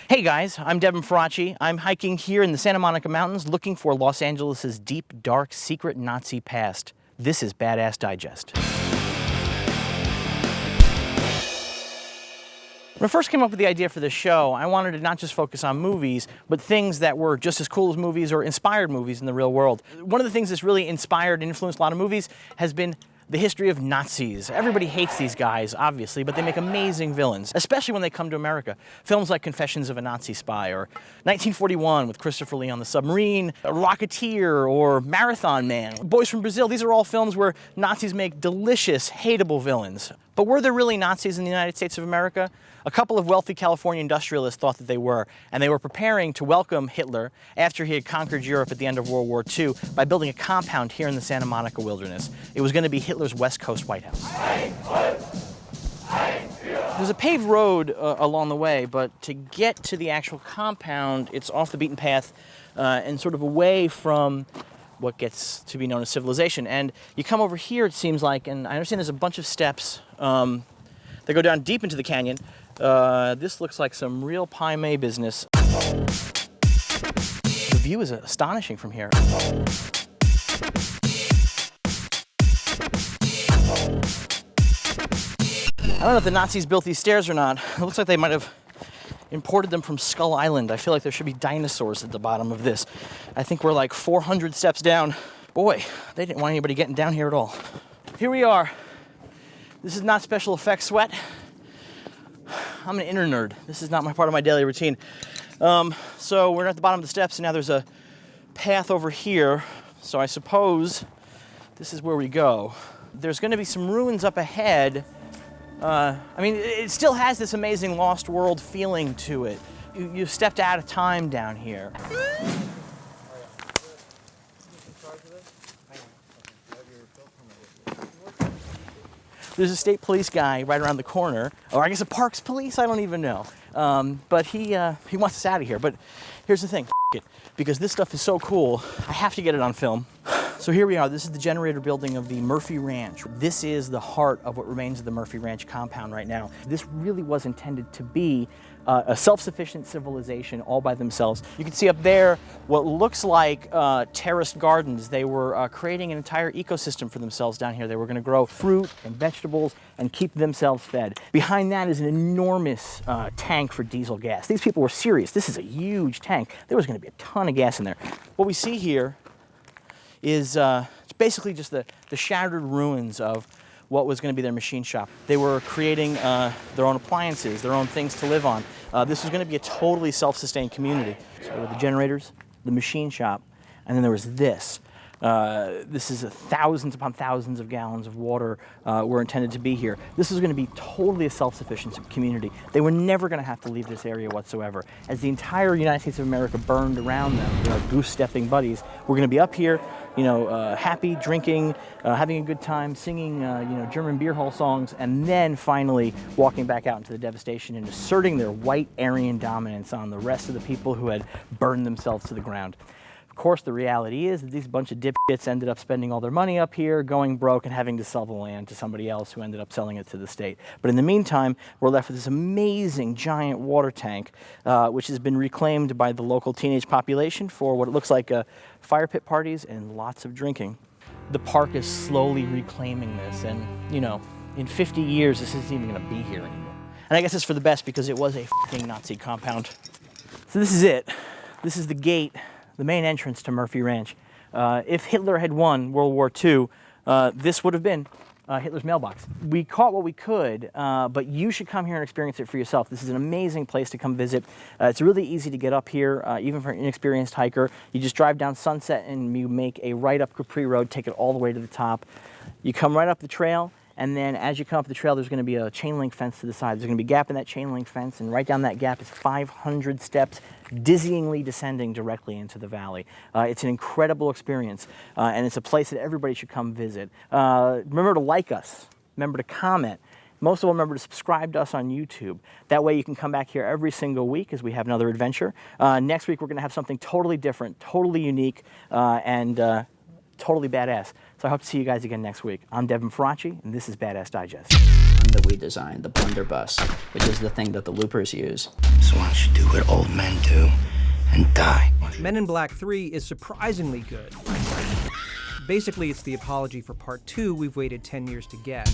Hey guys, I'm Devin Faraci. I'm hiking here in the Santa Monica Mountains looking for Los Angeles' deep, dark, secret Nazi past. This is Badass Digest. When I first came up with the idea for this show, I wanted to not just focus on movies, but things that were just as cool as movies or inspired movies in the real world. One of the things that's really inspired and influenced a lot of movies has been the history of Nazis. Everybody hates these guys, obviously, but they make amazing villains, especially when they come to America. Films like Confessions of a Nazi Spy, or 1941 with Christopher Lee on the submarine, Rocketeer, or Marathon Man, Boys from Brazil. These are all films where Nazis make delicious, hateable villains. But were there really Nazis in the United States of America? A couple of wealthy California industrialists thought that they were, and they were preparing to welcome Hitler after he had conquered Europe at the end of World War II by building a compound here in the Santa Monica wilderness. It was going to be Hitler's West Coast White House. There's a paved road along the way, but to get to the actual compound, it's off the beaten path and sort of away from what gets to be known as civilization. And you come over here, it seems like, and I understand there's a bunch of steps that go down deep into the canyon. This looks like some real pie may business. The view is astonishing from here. I don't know if the Nazis built these stairs or not. It looks like they might have imported them from Skull Island. I feel like there should be dinosaurs at the bottom of this. I think we're like 400 steps down. Boy, they didn't want anybody getting down here at all. Here we are. This is not special effects sweat. I'm an inner nerd. This is not part of my daily routine. So we're at the bottom of the steps, and now there's a path over here. So I suppose this is where we go. There's going to be some ruins up ahead. I mean, it still has this amazing Lost World feeling to it. You've stepped out of time down here. There's a state police guy right around the corner, or I guess a parks police, I don't even know. But he wants us out of here. But here's the thing, it, because this stuff is so cool, I have to get it on film. So here we are. This is the generator building of the Murphy Ranch. This is the heart of what remains of the Murphy Ranch compound right now. This really was intended to be a self-sufficient civilization all by themselves. You can see up there what looks like terraced gardens. They were creating an entire ecosystem for themselves down here. They were going to grow fruit and vegetables and keep themselves fed. Behind that is an enormous tank for diesel gas. These people were serious. This is a huge tank. There was going to be a ton of gas in there. What we see here is it's basically just the shattered ruins of what was going to be their machine shop. They were creating their own appliances, their own things to live on. This was going to be a totally self-sustained community. So there were the generators, the machine shop, and then there was this. This is thousands upon thousands of gallons of water were intended to be here. This was going to be totally a self-sufficient community. They were never going to have to leave this area whatsoever. As the entire United States of America burned around them, their goose-stepping buddies were going to be up here, you know, happy, drinking, having a good time, singing, you know, German beer hall songs, and then finally walking back out into the devastation and asserting their white Aryan dominance on the rest of the people who had burned themselves to the ground. Of course, the reality is that these bunch of dipshits ended up spending all their money up here, going broke, and having to sell the land to somebody else who ended up selling it to the state. But in the meantime, we're left with this amazing giant water tank, which has been reclaimed by the local teenage population for what it looks like fire pit parties and lots of drinking. The park is slowly reclaiming this, and, you know, in 50 years, this isn't even going to be here anymore. And I guess it's for the best because it was a f***ing Nazi compound. So this is it. This is the gate, the main entrance to Murphy Ranch. If Hitler had won World War II, this would have been Hitler's mailbox. We caught what we could, but you should come here and experience it for yourself. This is an amazing place to come visit. It's really easy to get up here, even for an inexperienced hiker. You just drive down Sunset and you make a right up Capri Road, take it all the way to the top. You come right up the trail, and then as you come up the trail, there's going to be a chain link fence to the side. There's going to be a gap in that chain link fence, and right down that gap is 500 steps, dizzyingly descending directly into the valley. It's an incredible experience, and it's a place that everybody should come visit. Remember to like us. Remember to comment. Most of all, remember to subscribe to us on YouTube. That way you can come back here every single week as we have another adventure. Next week, we're going to have something totally different, totally unique, and totally badass. So I hope to see you guys again next week. I'm Devin Faraci, and this is Badass Digest. that we designed, the blunderbuss, which is the thing that the loopers use. So why don't you do what old men do and die? Men in Black 3 is surprisingly good. Basically, it's the apology for Part 2 we've waited 10 years to get.